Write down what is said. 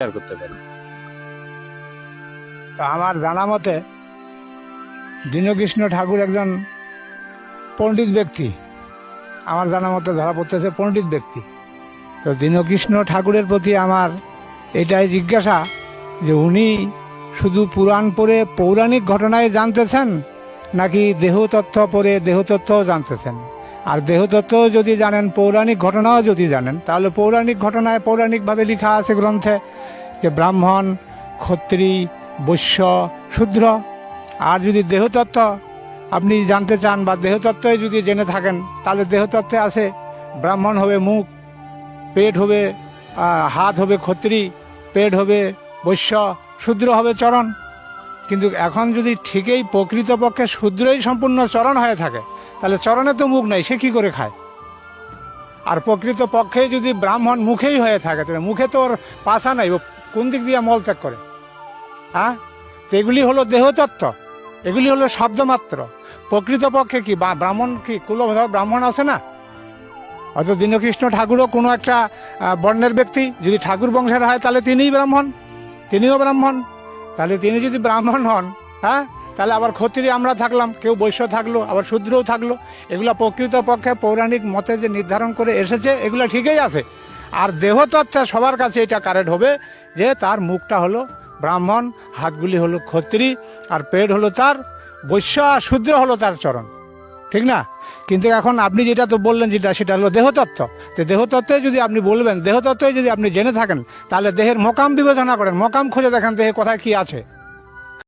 Share করতে পারি। তো আমার জানা মতে দীনকৃষ্ণ ঠাকুর একজন পণ্ডিত ব্যক্তি, আমার জানা মতে ধরা পড়তেছে পণ্ডিত ব্যক্তি। তো দীনকৃষ্ণ ঠাকুরের প্রতি আমার এটাই জিজ্ঞাসা যে উনি শুধু পুরাণ পড়ে পৌরাণিক ঘটনায় জানতেছেন নাকি দেহতত্ত্ব পড়ে দেহতত্ত্বও জানতেছেন। আর দেহতত্ত্ব যদি জানেন, পৌরাণিক ঘটনাও যদি জানেন, তাহলে পৌরাণিক ঘটনায় পৌরাণিকভাবে লেখা আছে গ্রন্থে যে ব্রাহ্মণ, ক্ষত্রিয়, বৈশ্য, শূদ্র। আর যদি দেহতত্ত্ব আপনি জানতে চান বা দেহতত্ত্বই যদি জেনে থাকেন, তাহলে দেহতত্ত্বে আছে ব্রাহ্মণ হবে মুখ, পেট হবে, হাত হবে ক্ষত্রিয়, পেট হবে বৈশ্য, শূদ্র হবে চরণ। কিন্তু এখন যদি ঠিকই প্রকৃতপক্ষে শূদ্রই সম্পূর্ণ চরণ হয়ে থাকে, তাহলে চরণে তো মুখ নাই, সে কী করে খায়? আর প্রকৃত পক্ষে যদি ব্রাহ্মণ মুখেই হয়ে থাকে, তাহলে মুখে তো ওর পাছা নাই, ও কোন দিক দিয়ে মলত্যাগ করে? হ্যাঁ, তো এগুলি হলো দেহতত্ত্ব, এগুলি হলো শব্দমাত্র। প্রকৃতপক্ষে কি ব্রাহ্মণ কি কুলধর ব্রাহ্মণ আছে না? হয়তো দীনকৃষ্ণ ঠাকুরও কোনো একটা বর্ণের ব্যক্তি, যদি ঠাকুর বংশের হয় তাহলে তিনিই ব্রাহ্মণ, তিনিও ব্রাহ্মণ। তাহলে তিনি যদি ব্রাহ্মণ হন, হ্যাঁ, তাহলে আবার ক্ষত্রিয় আমরা থাকলাম, কেউ বৈশ্য থাকলো, আবার শূদ্রও থাকলো। এগুলো প্রকৃতপক্ষে পৌরাণিক মতে যে নির্ধারণ করে এসেছে, এগুলো ঠিকই আছে। আর দেহতত্ত্বে সবার কাছে এটা কারেক্ট হবে যে তার মুখটা হলো ব্রাহ্মণ, হাতগুলি হলো ক্ষত্রিয়, আর পেট হলো তার বৈশ্য, আর শূদ্র হলো তার চরণ, ঠিক না? কিন্তু এখন আপনি যেটা তো বললেন, সেটা হলো দেহতত্ত্ব। তো দেহতত্ত্বে যদি আপনি বলবেন, দেহতত্ত্বে যদি আপনি জেনে থাকেন, তাহলে দেহের মকাম বিবেচনা করেন, মকাম খুঁজে দেখেন দেহে কোথায় কি আছে।